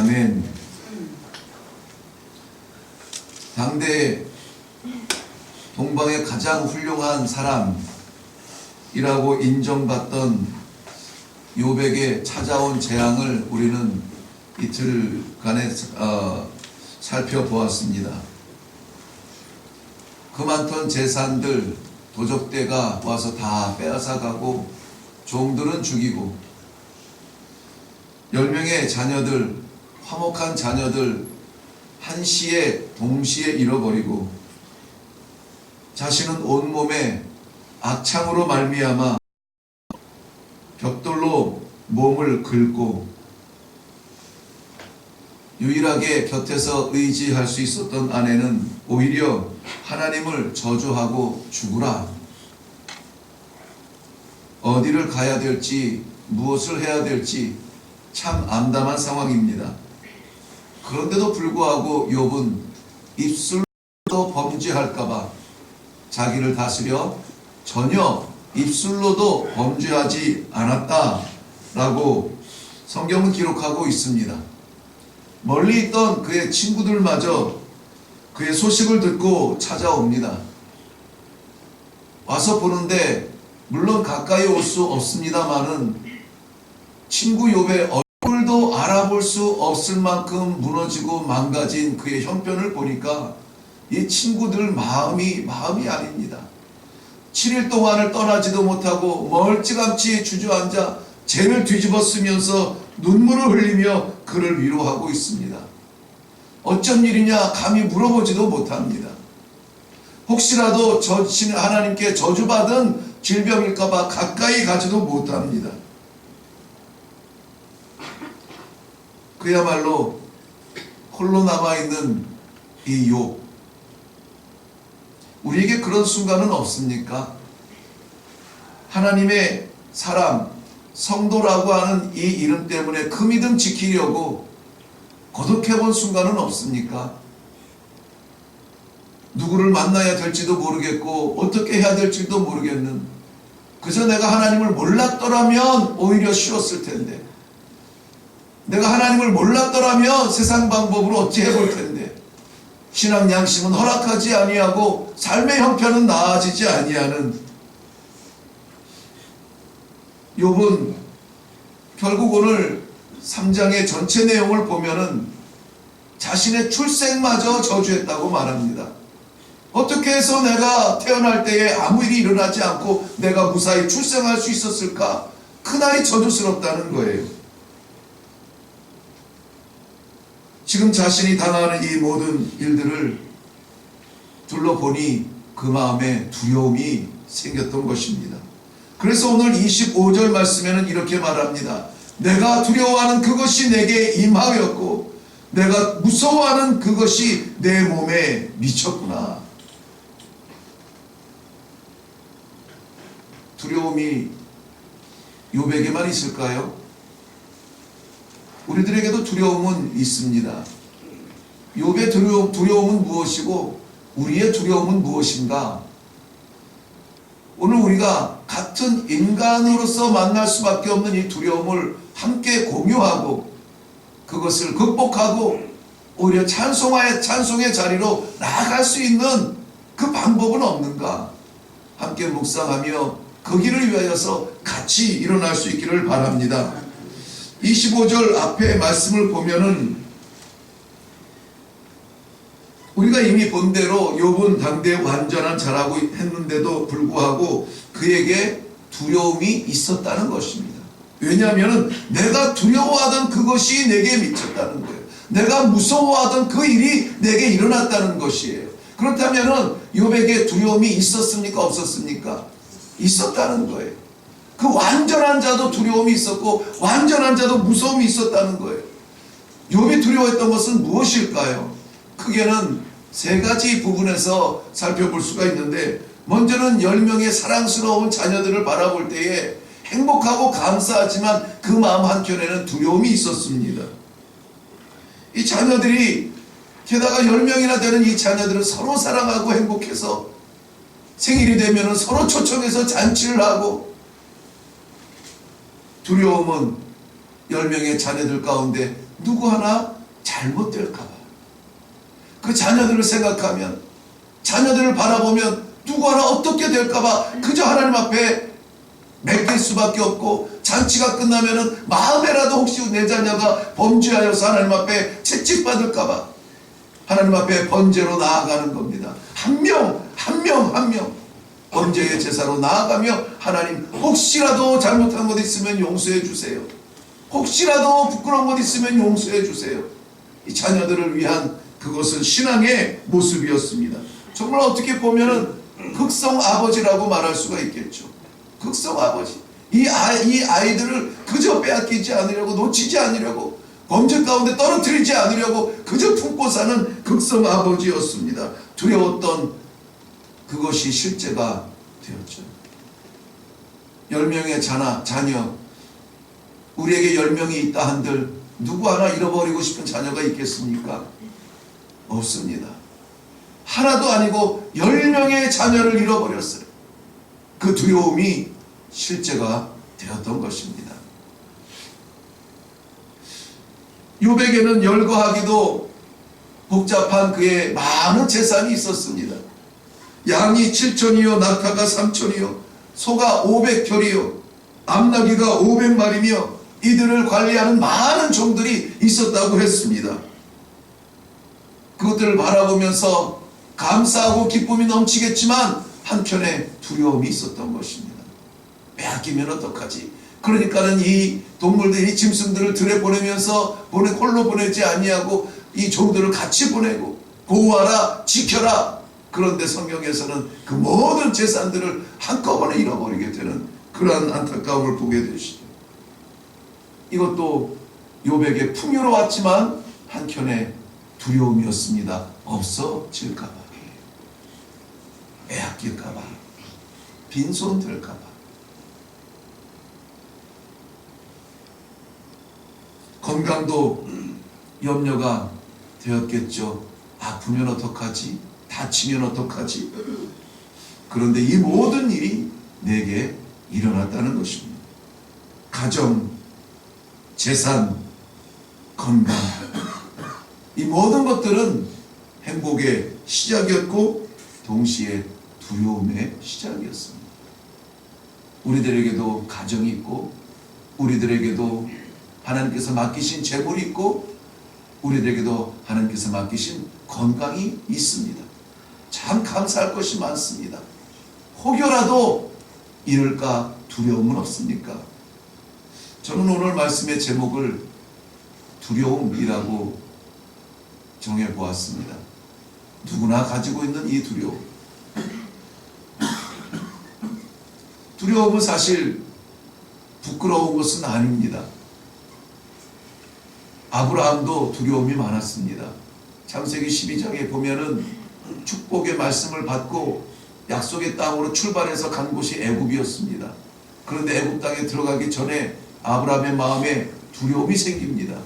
아멘. 당대 동방의 가장 훌륭한 사람이라고 인정받던 욥에게 찾아온 재앙을 우리는 이틀간에 살펴보았습니다. 그 많던 재산들 도적대가 와서 다 빼앗아가고 종들은 죽이고 10명의 자녀들, 화목한 자녀들 한시에 동시에 잃어버리고 자신은 온몸에 악창으로 말미암아 벽돌로 몸을 긁고 유일하게 곁에서 의지할 수 있었던 아내는 오히려 하나님을 저주하고 죽으라. 어디를 가야 될지 무엇을 해야 될지 참 암담한 상황입니다. 그런데도 불구하고 욥은 입술로 범죄할까봐 자기를 다스려 전혀 입술로도 범죄하지 않았다라고 성경은 기록하고 있습니다. 멀리 있던 그의 친구들마저 그의 소식을 듣고 찾아옵니다. 와서 보는데 물론 가까이 올 수 없습니다마는 친구 욥의 얼굴도 알아볼 수 없을 만큼 무너지고 망가진 그의 형편을 보니까 이 친구들 마음이 아닙니다. 7일 동안을 떠나지도 못하고 멀찌감치 주저앉아 죄를 뒤집어 쓰면서 눈물을 흘리며 그를 위로하고 있습니다. 어쩐 일이냐 감히 물어보지도 못합니다. 혹시라도 하나님께 저주받은 질병일까봐 가까이 가지도 못합니다. 그야말로 홀로 남아있는 이 욥. 우리에게 그런 순간은 없습니까? 하나님의 사람, 성도라고 하는 이 이름 때문에 그 믿음 지키려고 고독해본 순간은 없습니까? 누구를 만나야 될지도 모르겠고 어떻게 해야 될지도 모르겠는, 그저 내가 하나님을 몰랐더라면 오히려 쉬웠을 텐데, 내가 하나님을 몰랐더라면 세상 방법으로 어찌 해볼 텐데, 신앙 양심은 허락하지 아니하고 삶의 형편은 나아지지 아니하는 욥은 결국 오늘 3장의 전체 내용을 보면은 자신의 출생마저 저주했다고 말합니다. 어떻게 해서 내가 태어날 때에 아무 일이 일어나지 않고 내가 무사히 출생할 수 있었을까? 그날이 저주스럽다는 거예요. 지금 자신이 당하는 이 모든 일들을 둘러보니 그 마음에 두려움이 생겼던 것입니다. 그래서 오늘 25절 말씀에는 이렇게 말합니다. 내가 두려워하는 그것이 내게 임하였고 내가 무서워하는 그것이 내 몸에 미쳤구나. 두려움이 욥에게만 있을까요? 우리들에게도 두려움은 있습니다. 욥의 두려움은 무엇이고 우리의 두려움은 무엇인가? 오늘 우리가 같은 인간으로서 만날 수밖에 없는 이 두려움을 함께 공유하고 그것을 극복하고 오히려 찬송의 자리로 나아갈 수 있는 그 방법은 없는가? 함께 묵상하며 그 길을 위하여서 같이 일어날 수 있기를 바랍니다. 25절 앞에 말씀을 보면은 우리가 이미 본 대로 욥은 당대 완전한 자라고 했는데도 불구하고 그에게 두려움이 있었다는 것입니다. 왜냐하면 내가 두려워하던 그것이 내게 미쳤다는 거예요. 내가 무서워하던 그 일이 내게 일어났다는 것이에요. 그렇다면 욥에게 두려움이 있었습니까? 없었습니까? 있었다는 거예요. 그 완전한 자도 두려움이 있었고 완전한 자도 무서움이 있었다는 거예요. 욥이 두려워했던 것은 무엇일까요? 크게는 세 가지 부분에서 살펴볼 수가 있는데, 먼저는 10명의 사랑스러운 자녀들을 바라볼 때에 행복하고 감사하지만 그 마음 한켠에는 두려움이 있었습니다. 이 자녀들이, 게다가 10명이나 되는 이 자녀들은 서로 사랑하고 행복해서 생일이 되면 서로 초청해서 잔치를 하고, 두려움은 10명의 자녀들 가운데 누구 하나 잘못될까봐, 그 자녀들을 생각하면, 자녀들을 바라보면 누구 하나 어떻게 될까봐 그저 하나님 앞에 맡길 수밖에 없고, 잔치가 끝나면은 마음에라도 혹시 내 자녀가 범죄하여서 하나님 앞에 채찍받을까봐 하나님 앞에 번제로 나아가는 겁니다. 한 명 범죄의 제사로 나아가며, 하나님 혹시라도 잘못한 것 있으면 용서해 주세요. 혹시라도 부끄러운 것 있으면 용서해 주세요. 이 자녀들을 위한 그것은 신앙의 모습이었습니다. 정말 어떻게 보면은 극성 아버지라고 말할 수가 있겠죠. 극성 아버지. 이 아이들을 그저 빼앗기지 않으려고, 놓치지 않으려고, 범죄 가운데 떨어뜨리지 않으려고 그저 품고 사는 극성 아버지였습니다. 두려웠던 그것이 실제가 되었죠. 10명의 자녀, 우리에게 10명이 있다 한들 누구 하나 잃어버리고 싶은 자녀가 있겠습니까? 없습니다. 하나도 아니고 10명의 자녀를 잃어버렸어요. 그 두려움이 실제가 되었던 것입니다. 욥에게는 열거하기도 복잡한 그의 많은 재산이 있었습니다. 양이 7천이요, 낙타가 3천이요, 소가 500켤이요, 암나귀가 500마리며 이들을 관리하는 많은 종들이 있었다고 했습니다. 그것들을 바라보면서 감사하고 기쁨이 넘치겠지만 한편에 두려움이 있었던 것입니다. 빼앗기면 어떡하지? 그러니까는 이 동물들이 짐승들을 들에 보내면서 홀로 보내지 아니하고 이 종들을 같이 보내고 보호하라, 지켜라. 그런데 성경에서는 그 모든 재산들을 한꺼번에 잃어버리게 되는 그러한 안타까움을 보게 되시죠. 이것도 욥에게 풍요로웠지만 한켠에 두려움이었습니다. 없어질까봐, 빼앗길까봐, 빈손될까봐. 건강도 염려가 되었겠죠. 아프면 어떡하지? 다치면 어떡하지? 그런데 이 모든 일이 내게 일어났다는 것입니다. 가정, 재산, 건강, 이 모든 것들은 행복의 시작이었고 동시에 두려움의 시작이었습니다. 우리들에게도 가정이 있고, 우리들에게도 하나님께서 맡기신 재물이 있고, 우리들에게도 하나님께서 맡기신 건강이 있습니다. 참 감사할 것이 많습니다. 혹여라도 이럴까 두려움은 없습니까? 저는 오늘 말씀의 제목을 두려움이라고 정해보았습니다. 누구나 가지고 있는 이 두려움. 두려움은 사실 부끄러운 것은 아닙니다. 아브라함도 두려움이 많았습니다. 창세기 12장에 보면은 축복의 말씀을 받고 약속의 땅으로 출발해서 간 곳이 애굽이었습니다. 그런데 애굽 땅에 들어가기 전에 아브라함의 마음에 두려움이 생깁니다.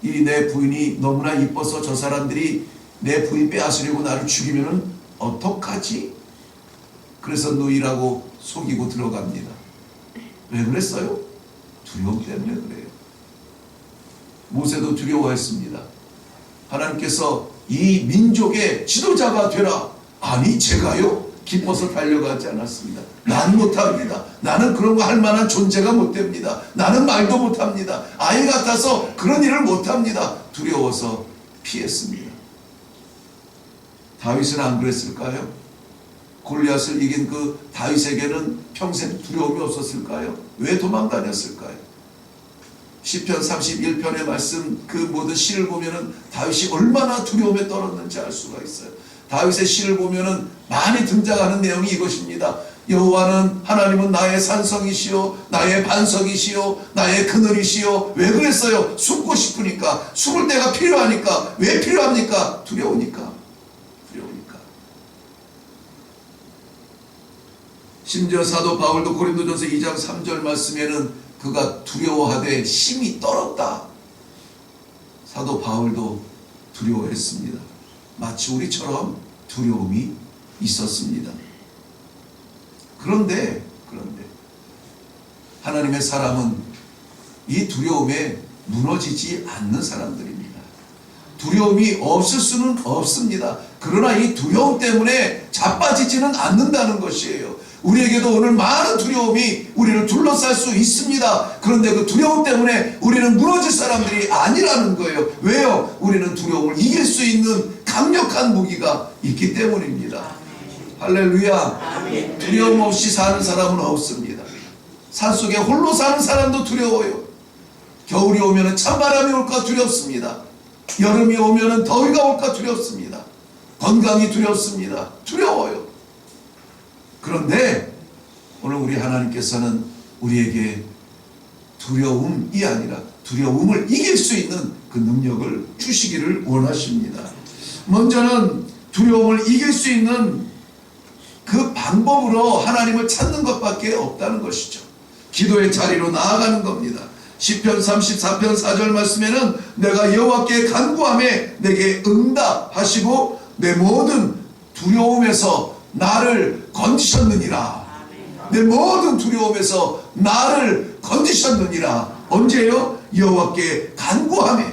이 내 부인이 너무나 이뻐서 저 사람들이 내 부인 빼앗으려고 나를 죽이면은 어떡하지? 그래서 누이라고 속이고 들어갑니다. 왜 그랬어요? 두려움 때문에 그래요. 모세도 두려워했습니다. 하나님께서 이 민족의 지도자가 되라. 아니 제가요? 기뻐서 달려가지 않았습니다. 난 못합니다. 나는 그런 거 할 만한 존재가 못 됩니다. 나는 말도 못합니다. 아이 같아서 그런 일을 못합니다. 두려워서 피했습니다. 다윗은 안 그랬을까요? 골리앗을 이긴 그 다윗에게는 평생 두려움이 없었을까요? 왜 도망다녔을까요? 시편 31편의 말씀, 그 모든 시를 보면은 다윗이 얼마나 두려움에 떨었는지 알 수가 있어요. 다윗의 시를 보면은 많이 등장하는 내용이 이것입니다. 여호와는 하나님은 나의 산성이시요 나의 반석이시요 나의 그늘이시요. 왜 그랬어요? 숨고 싶으니까, 숨을 때가 필요하니까. 왜 필요합니까? 두려우니까. 심지어 사도 바울도 고린도전서 2장 3절 말씀에는 그가 두려워하되 심히 떨었다. 사도 바울도 두려워했습니다. 마치 우리처럼 두려움이 있었습니다. 그런데 하나님의 사람은 이 두려움에 무너지지 않는 사람들입니다. 두려움이 없을 수는 없습니다. 그러나 이 두려움 때문에 자빠지지는 않는다는 것이에요. 우리에게도 오늘 많은 두려움이 우리를 둘러쌀 수 있습니다. 그런데 그 두려움 때문에 우리는 무너질 사람들이 아니라는 거예요. 왜요? 우리는 두려움을 이길 수 있는 강력한 무기가 있기 때문입니다. 할렐루야. 두려움 없이 사는 사람은 없습니다. 산속에 홀로 사는 사람도 두려워요. 겨울이 오면 찬바람이 올까 두렵습니다. 여름이 오면 더위가 올까 두렵습니다. 건강이 두렵습니다. 두려워요. 그런데 오늘 우리 하나님께서는 우리에게 두려움이 아니라 두려움을 이길 수 있는 그 능력을 주시기를 원하십니다. 먼저는 두려움을 이길 수 있는 그 방법으로 하나님을 찾는 것밖에 없다는 것이죠. 기도의 자리로 나아가는 겁니다. 시편 34편 4절 말씀에는 내가 여호와께 간구하매 내게 응답하시고 내 모든 두려움에서 나를 건지셨느니라. 내 모든 두려움에서 나를 건지셨느니라. 언제요? 여호와께 간구하매.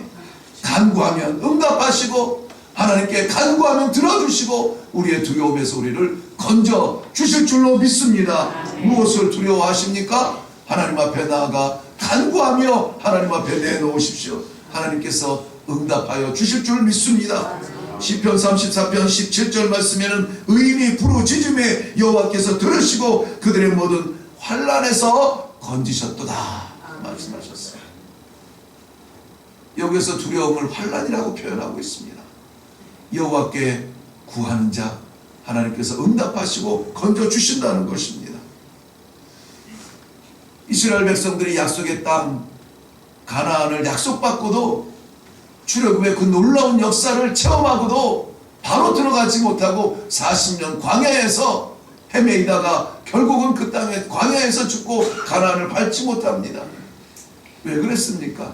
간구하면 응답하시고 하나님께 간구하면 들어주시고 우리의 두려움에서 우리를 건져 주실 줄로 믿습니다. 무엇을 두려워하십니까? 하나님 앞에 나아가 간구하며 하나님 앞에 내놓으십시오. 하나님께서 응답하여 주실 줄 믿습니다. 시편 34편 17절 말씀에는 의인이 부르짖음에 여호와께서 들으시고 그들의 모든 환난에서 건지셨도다 말씀하셨어요. 여기서 두려움을 환난이라고 표현하고 있습니다. 여호와께 구하는 자 하나님께서 응답하시고 건져주신다는 것입니다. 이스라엘 백성들이 약속의 땅 가나안을 약속받고도 출애굽의 그 놀라운 역사를 체험하고도 바로 들어가지 못하고 40년 광야에서 헤매이다가 결국은 그 땅에 광야에서 죽고 가나안을 밟지 못합니다. 왜 그랬습니까?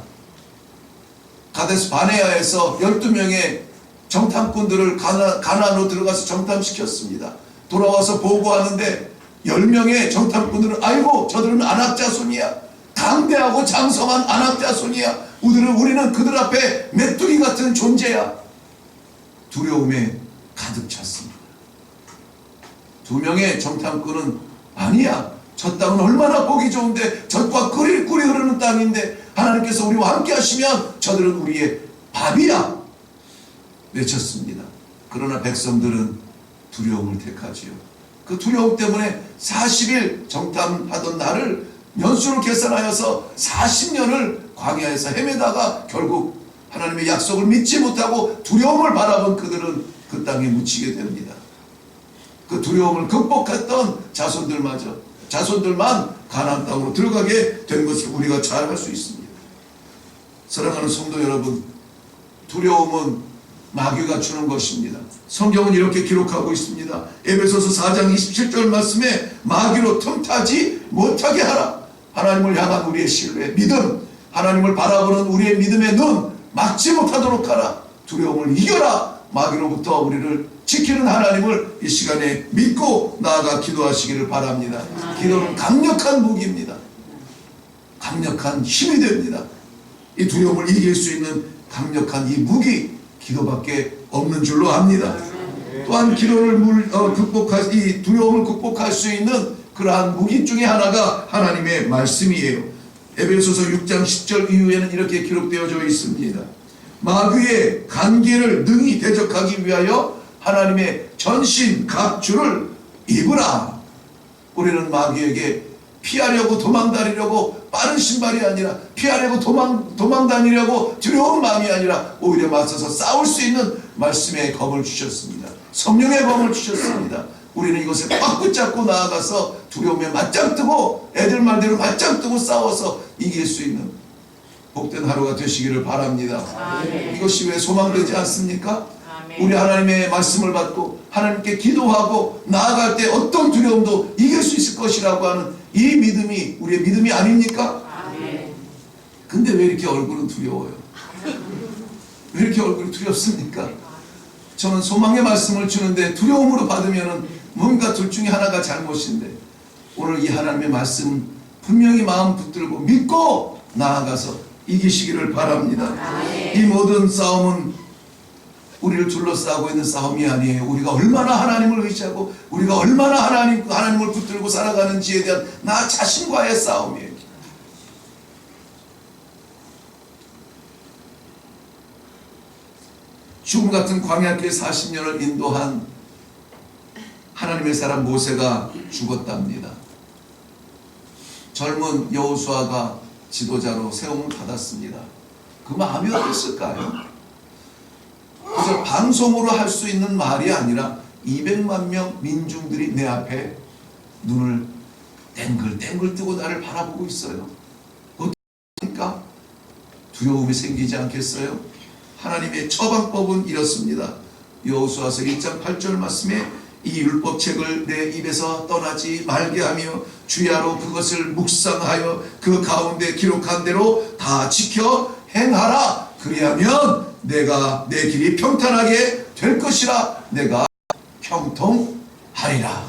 가데스 바네아에서 12명의 정탐꾼들을 가나안으로 들어가서 정탐시켰습니다. 돌아와서 보고하는데 10명의 정탐꾼들은 아이고 저들은 안악자손이야. 강대하고 장성한 안악자손이야. 우리는 그들 앞에 메뚜기 같은 존재야. 두려움에 가득 찼습니다. 2명의 정탐꾼은 아니야. 저 땅은 얼마나 보기 좋은데 젖과 꿀이 흐르는 땅인데 하나님께서 우리와 함께 하시면 저들은 우리의 밥이야 외쳤습니다. 그러나 백성들은 두려움을 택하지요. 그 두려움 때문에 40일 정탐하던 날을 연수를 계산하여서 40년을 광야에서 헤매다가 결국 하나님의 약속을 믿지 못하고 두려움을 바라본 그들은 그 땅에 묻히게 됩니다. 그 두려움을 극복했던 자손들만 가나안 땅으로 들어가게 된 것을 우리가 잘 알 수 있습니다. 사랑하는 성도 여러분, 두려움은 마귀가 주는 것입니다. 성경은 이렇게 기록하고 있습니다. 에베소서 4장 27절 말씀에 마귀로 틈타지 못하게 하라. 하나님을 향한 우리의 신뢰, 믿음, 하나님을 바라보는 우리의 믿음의 눈 막지 못하도록 하라. 두려움을 이겨라. 마귀로부터 우리를 지키는 하나님을 이 시간에 믿고 나아가 기도하시기를 바랍니다. 기도는 강력한 무기입니다. 강력한 힘이 됩니다. 이 두려움을 이길 수 있는 강력한 이 무기, 기도밖에 없는 줄로 압니다. 또한 기도를 이 두려움을 극복할 수 있는 그러한 무기 중에 하나가 하나님의 말씀이에요. 에베소서 6장 10절 이후에는 이렇게 기록되어져 있습니다. 마귀의 간계를 능히 대적하기 위하여 하나님의 전신 갑주를 입으라. 우리는 마귀에게 피하려고 도망다니려고 빠른 신발이 아니라 피하려고 도망다니려고 두려운 마음이 아니라 오히려 맞서서 싸울 수 있는 말씀의 검을 주셨습니다. 성령의 검을 주셨습니다. 우리는 이것에 꽉 붙잡고 나아가서 두려움에 맞짱 뜨고 애들 말대로 맞짱 뜨고 싸워서 이길 수 있는 복된 하루가 되시기를 바랍니다. 아멘. 이것이 왜 소망되지 않습니까? 아멘. 우리 하나님의 말씀을 받고 하나님께 기도하고 나아갈 때 어떤 두려움도 이길 수 있을 것이라고 하는 이 믿음이 우리의 믿음이 아닙니까? 아멘. 근데 왜 이렇게 얼굴은 두려워요? 왜 이렇게 얼굴이 두렵습니까? 저는 소망의 말씀을 주는데 두려움으로 받으면 뭔가 둘 중에 하나가 잘못인데 오늘 이 하나님의 말씀 분명히 마음 붙들고 믿고 나아가서 이기시기를 바랍니다. 이 모든 싸움은 우리를 둘러싸고 있는 싸움이 아니에요. 우리가 얼마나 하나님을 의지하고 우리가 얼마나 하나님을 붙들고 살아가는지에 대한 나 자신과의 싸움이에요. 죽음 같은 광야길 40년을 인도한 하나님의 사람 모세가 죽었답니다. 젊은 여호수아가 지도자로 세움을 받았습니다. 그 마음이 어땠을까요? 그래서 방송으로 할 수 있는 말이 아니라 200만 명 민중들이 내 앞에 눈을 땡글땡글 뜨고 나를 바라보고 있어요. 어떻습니까? 두려움이 생기지 않겠어요? 하나님의 처방법은 이렇습니다. 여호수아서 1장 8절 말씀에 이 율법책을 내 입에서 떠나지 말게 하며 주야로 그것을 묵상하여 그 가운데 기록한 대로 다 지켜 행하라. 그리하면 내가 내 길이 평탄하게 될 것이라. 내가 형통하리라.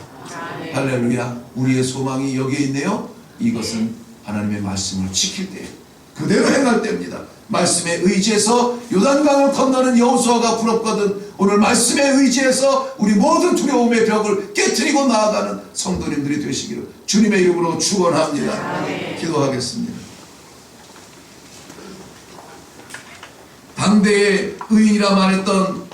할렐루야. 우리의 소망이 여기에 있네요. 이것은 하나님의 말씀을 지킬 때 그대로 행할 때입니다. 말씀에 의지해서 요단강을 건너는 여호수아가 부럽거든. 오늘 말씀에 의지해서 우리 모든 두려움의 벽을 깨트리고 나아가는 성도님들이 되시기를 주님의 이름으로 축원합니다. 기도하겠습니다. 당대의 의인이라 말했던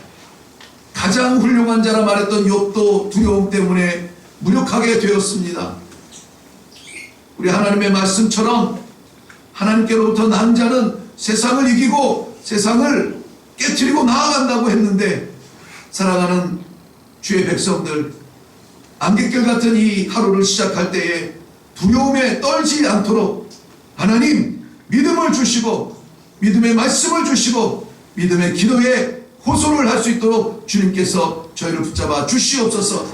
가장 훌륭한 자라 말했던 욥도 두려움 때문에 무력하게 되었습니다. 우리 하나님의 말씀처럼 하나님께로부터 난 자는 세상을 이기고 세상을 깨트리고 나아간다고 했는데, 사랑하는 주의 백성들, 안갯길 같은 이 하루를 시작할 때에 두려움에 떨지 않도록 하나님 믿음을 주시고 믿음의 말씀을 주시고 믿음의 기도에 호소를 할 수 있도록 주님께서 저희를 붙잡아 주시옵소서.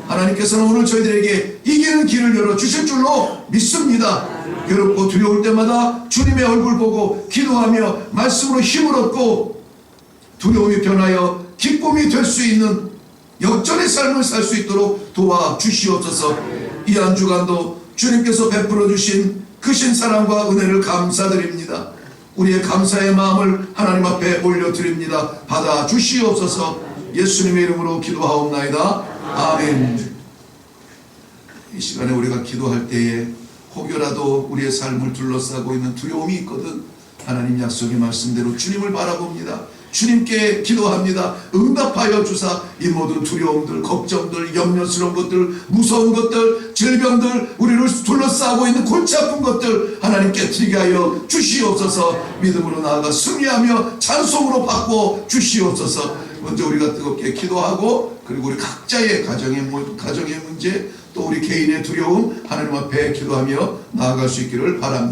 하나님께서는 오늘 저희들에게 이기는 길을 열어주실 줄로 믿습니다. 괴롭고 두려울 때마다 주님의 얼굴 보고 기도하며 말씀으로 힘을 얻고 두려움이 변하여 기쁨이 될 수 있는 역전의 삶을 살 수 있도록 도와주시옵소서. 이 한 주간도 주님께서 베풀어 주신 크신 사랑과 은혜를 감사드립니다. 우리의 감사의 마음을 하나님 앞에 올려드립니다. 받아주시옵소서. 예수님의 이름으로 기도하옵나이다. 아멘. 이 시간에 우리가 기도할 때에 혹여라도 우리의 삶을 둘러싸고 있는 두려움이 있거든 하나님 약속의 말씀대로 주님을 바라봅니다. 주님께 기도합니다. 응답하여 주사 이 모든 두려움들, 걱정들, 염려스러운 것들, 무서운 것들, 질병들, 우리를 둘러싸고 있는 골치 아픈 것들 하나님께 드리게 하여 주시옵소서. 믿음으로 나아가 승리하며 찬송으로 바꿔 주시옵소서. 먼저 우리가 뜨겁게 기도하고, 그리고 우리 각자의 가정의 문제, 또 우리 개인의 두려움 하나님 앞에 기도하며 나아갈 수 있기를 바랍니다.